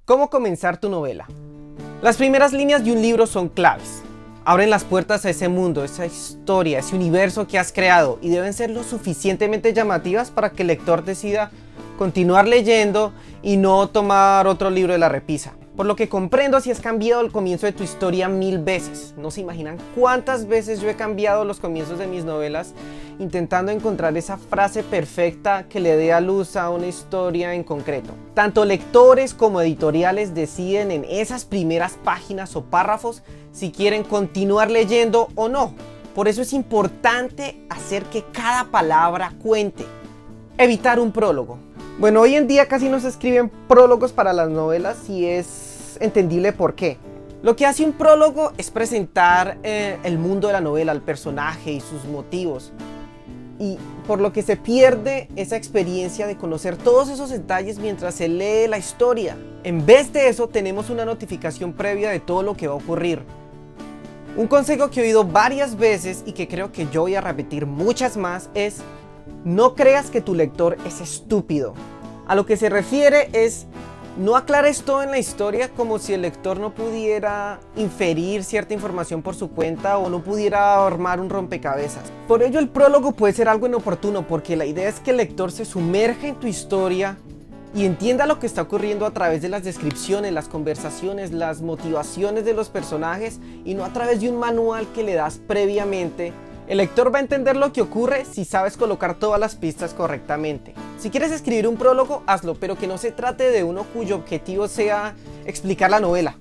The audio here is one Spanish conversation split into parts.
¿Cómo comenzar tu novela? Las primeras líneas de un libro son claves. Abren las puertas a ese mundo, esa historia, ese universo que has creado y deben ser lo suficientemente llamativas para que el lector decida continuar leyendo y no tomar otro libro de la repisa. Por lo que comprendo si has cambiado el comienzo de tu historia 1000 veces. No se imaginan cuántas veces yo he cambiado los comienzos de mis novelas intentando encontrar esa frase perfecta que le dé a luz a una historia en concreto. Tanto lectores como editoriales deciden en esas primeras páginas o párrafos si quieren continuar leyendo o no. Por eso es importante hacer que cada palabra cuente. Evitar un prólogo. Bueno, hoy en día casi no se escriben prólogos para las novelas y es entendible por qué. Lo que hace un prólogo es presentar el mundo de la novela, el personaje y sus motivos. Y por lo que se pierde esa experiencia de conocer todos esos detalles mientras se lee la historia. En vez de eso tenemos una notificación previa de todo lo que va a ocurrir. Un consejo que he oído varias veces y que creo que yo voy a repetir muchas más es: no creas que tu lector es estúpido. A lo que se refiere es: no aclares todo en la historia como si el lector no pudiera inferir cierta información por su cuenta o no pudiera armar un rompecabezas. Por ello el prólogo puede ser algo inoportuno, porque la idea es que el lector se sumerja en tu historia y entienda lo que está ocurriendo a través de las descripciones, las conversaciones, las motivaciones de los personajes y no a través de un manual que le das previamente. El lector va a entender lo que ocurre si sabes colocar todas las pistas correctamente. Si quieres escribir un prólogo, hazlo, pero que no se trate de uno cuyo objetivo sea explicar la novela.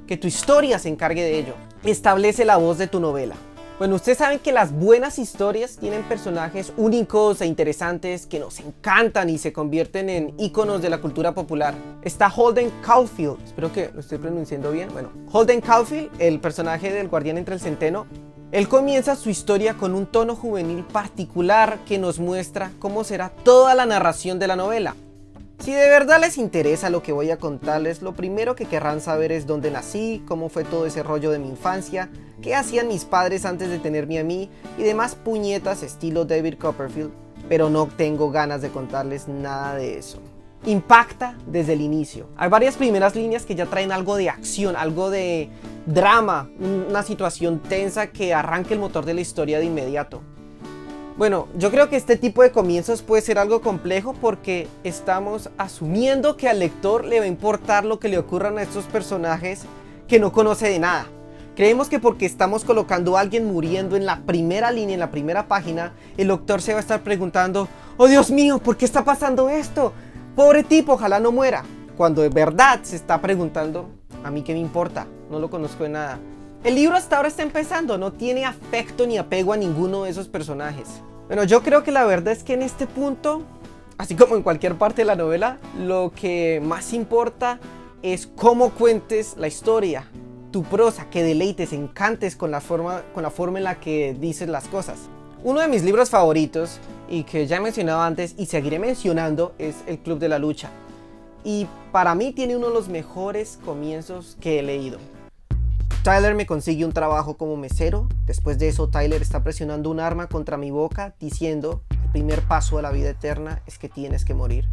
Que tu historia se encargue de ello. Establece la voz de tu novela. Bueno, ustedes saben que las buenas historias tienen personajes únicos e interesantes que nos encantan y se convierten en íconos de la cultura popular. Está Holden Caulfield, espero que lo estoy pronunciando bien. Bueno, Holden Caulfield, el personaje del Guardián entre el Centeno. Él comienza su historia con un tono juvenil particular que nos muestra cómo será toda la narración de la novela. Si de verdad les interesa lo que voy a contarles, lo primero que querrán saber es dónde nací, cómo fue todo ese rollo de mi infancia, qué hacían mis padres antes de tenerme a mí y demás puñetas estilo David Copperfield, pero no tengo ganas de contarles nada de eso. Impacta desde el inicio. Hay varias primeras líneas que ya traen algo de acción, algo de drama, una situación tensa que arranque el motor de la historia de inmediato. Bueno, yo creo que este tipo de comienzos puede ser algo complejo porque estamos asumiendo que al lector le va a importar lo que le ocurran a estos personajes que no conoce de nada. Creemos que porque estamos colocando a alguien muriendo en la primera línea, en la primera página, el lector se va a estar preguntando: ¡oh Dios mío! ¿Por qué está pasando esto? Pobre tipo, ojalá no muera. Cuando de verdad se está preguntando: ¿a mí qué me importa? No lo conozco de nada. El libro hasta ahora está empezando, no tiene afecto ni apego a ninguno de esos personajes. Bueno, yo creo que la verdad es que en este punto, así como en cualquier parte de la novela, lo que más importa es cómo cuentes la historia, tu prosa, que deleites, encantes con la forma en la que dices las cosas. Uno de mis libros favoritos, y que ya he mencionado antes y seguiré mencionando, es El Club de la Lucha. Y para mí tiene uno de los mejores comienzos que he leído. Tyler me consigue un trabajo como mesero. Después de eso, Tyler está presionando un arma contra mi boca diciendo: el primer paso a la vida eterna es que tienes que morir.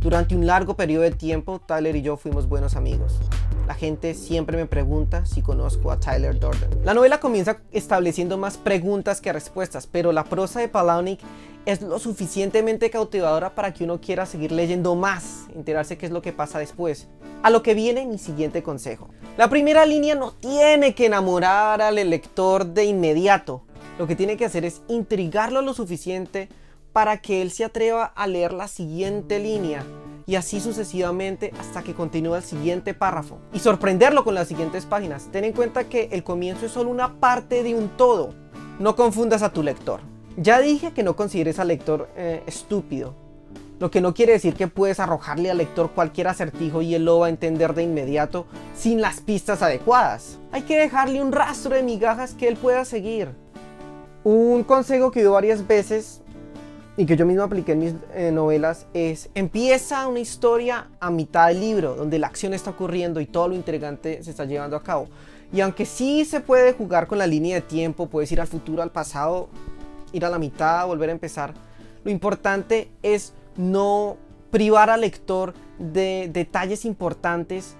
Durante un largo periodo de tiempo, Tyler y yo fuimos buenos amigos. La gente siempre me pregunta si conozco a Tyler Durden. La novela comienza estableciendo más preguntas que respuestas, pero la prosa de Palahniuk es lo suficientemente cautivadora para que uno quiera seguir leyendo más, enterarse qué es lo que pasa después. A lo que viene mi siguiente consejo. La primera línea no tiene que enamorar al lector de inmediato. Lo que tiene que hacer es intrigarlo lo suficiente para que él se atreva a leer la siguiente línea y así sucesivamente hasta que continúe el siguiente párrafo y sorprenderlo con las siguientes páginas. Ten en cuenta que el comienzo es solo una parte de un todo. No confundas a tu lector. Ya dije que no consideres al lector estúpido, lo que no quiere decir que puedes arrojarle al lector cualquier acertijo y él lo va a entender de inmediato sin las pistas adecuadas. Hay que dejarle un rastro de migajas que él pueda seguir. Un consejo que doy varias veces y que yo mismo apliqué en mis novelas es: empieza una historia a mitad del libro donde la acción está ocurriendo y todo lo intrigante se está llevando a cabo. Y aunque sí se puede jugar con la línea de tiempo, puedes ir al futuro, al pasado, ir a la mitad, volver a empezar, lo importante es no privar al lector de detalles importantes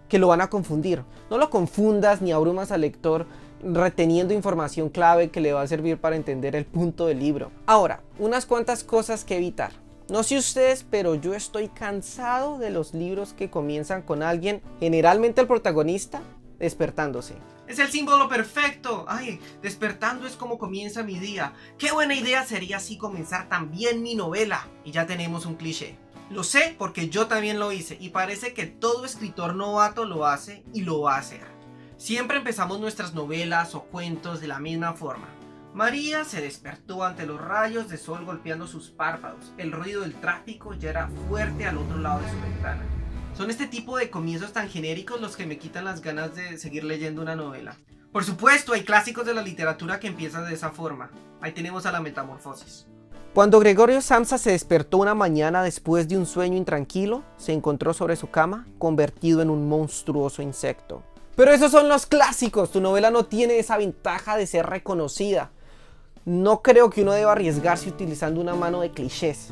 que lo van a confundir. No lo confundas ni abrumas al lector reteniendo información clave que le va a servir para entender el punto del libro. Ahora, unas cuantas cosas que evitar. No sé ustedes, pero yo estoy cansado de los libros que comienzan con alguien, generalmente el protagonista, despertándose. Es el símbolo perfecto. Ay, despertando es como comienza mi día. Qué buena idea sería así comenzar también mi novela. Y ya tenemos un cliché. Lo sé porque yo también lo hice y parece que todo escritor novato lo hace y lo va a hacer. Siempre empezamos nuestras novelas o cuentos de la misma forma. María se despertó ante los rayos de sol golpeando sus párpados. El ruido del tráfico ya era fuerte al otro lado de su ventana. Son este tipo de comienzos tan genéricos los que me quitan las ganas de seguir leyendo una novela. Por supuesto, hay clásicos de la literatura que empiezan de esa forma. Ahí tenemos a la Metamorfosis. Cuando Gregorio Samsa se despertó una mañana después de un sueño intranquilo, se encontró sobre su cama, convertido en un monstruoso insecto. Pero esos son los clásicos, tu novela no tiene esa ventaja de ser reconocida. No creo que uno deba arriesgarse utilizando una mano de clichés.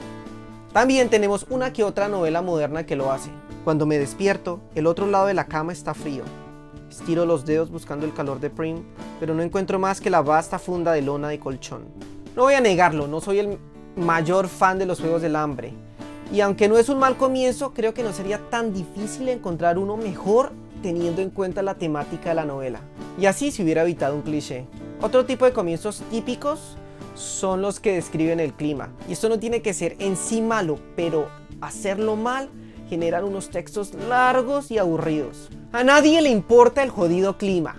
También tenemos una que otra novela moderna que lo hace. Cuando me despierto, el otro lado de la cama está frío. Estiro los dedos buscando el calor de Prim, pero no encuentro más que la vasta funda de lona de colchón. No voy a negarlo, no soy el mayor fan de los Juegos del Hambre. Y aunque no es un mal comienzo, creo que no sería tan difícil encontrar uno mejor teniendo en cuenta la temática de la novela. Y así se hubiera evitado un cliché. Otro tipo de comienzos típicos son los que describen el clima. Y esto no tiene que ser en sí malo, pero hacerlo mal genera unos textos largos y aburridos. A nadie le importa el jodido clima.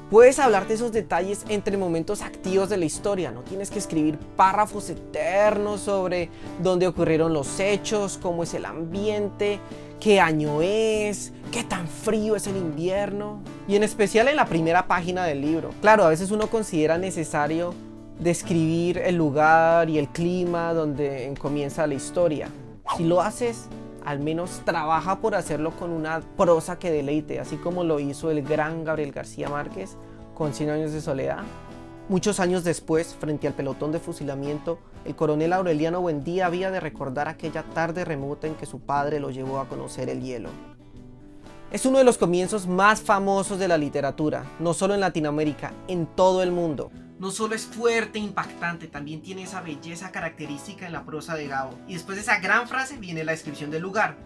Puedes hablar de esos detalles entre momentos activos de la historia, no tienes que escribir párrafos eternos sobre dónde ocurrieron los hechos, cómo es el ambiente, qué año es, qué tan frío es el invierno. Y en especial en la primera página del libro. Claro, a veces uno considera necesario describir el lugar y el clima donde comienza la historia. Si lo haces, al menos trabaja por hacerlo con una prosa que deleite, así como lo hizo el gran Gabriel García Márquez con 100 años de soledad. Muchos años después, frente al pelotón de fusilamiento, el coronel Aureliano Buendía había de recordar aquella tarde remota en que su padre lo llevó a conocer el hielo. Es uno de los comienzos más famosos de la literatura, no solo en Latinoamérica, en todo el mundo. No solo es fuerte e impactante, también tiene esa belleza característica en la prosa de Gabo. Y después de esa gran frase viene la descripción del lugar.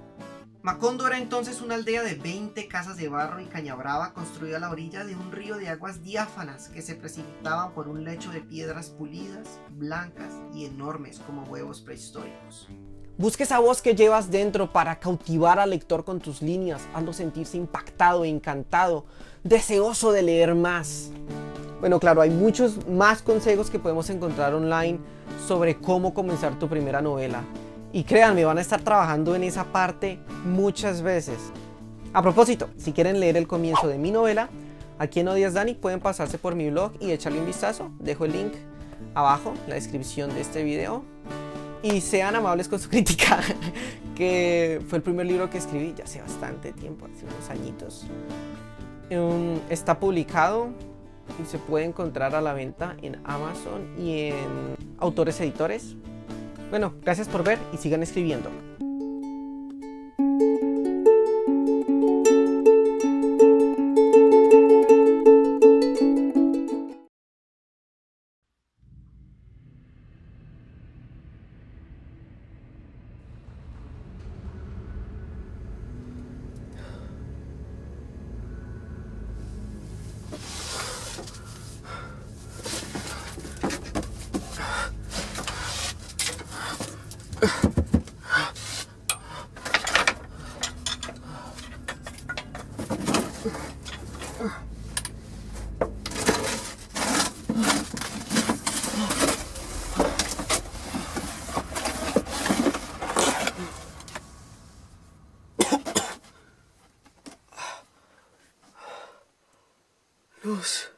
Macondo era entonces una aldea de 20 casas de barro y caña brava construida a la orilla de un río de aguas diáfanas que se precipitaban por un lecho de piedras pulidas, blancas y enormes como huevos prehistóricos. Busca esa voz que llevas dentro para cautivar al lector con tus líneas, hazlo sentirse impactado e encantado, deseoso de leer más. Bueno, claro, hay muchos más consejos que podemos encontrar online sobre cómo comenzar tu primera novela. Y créanme, van a estar trabajando en esa parte muchas veces. A propósito, si quieren leer el comienzo de mi novela, aquí en Odias Dani pueden pasarse por mi blog y echarle un vistazo. Dejo el link abajo en la descripción de este video. Y sean amables con su crítica, que fue el primer libro que escribí ya hace bastante tiempo, hace unos añitos. Está publicado y se puede encontrar a la venta en Amazon y en Autores Editores. Bueno, gracias por ver y sigan escribiendo. Luz.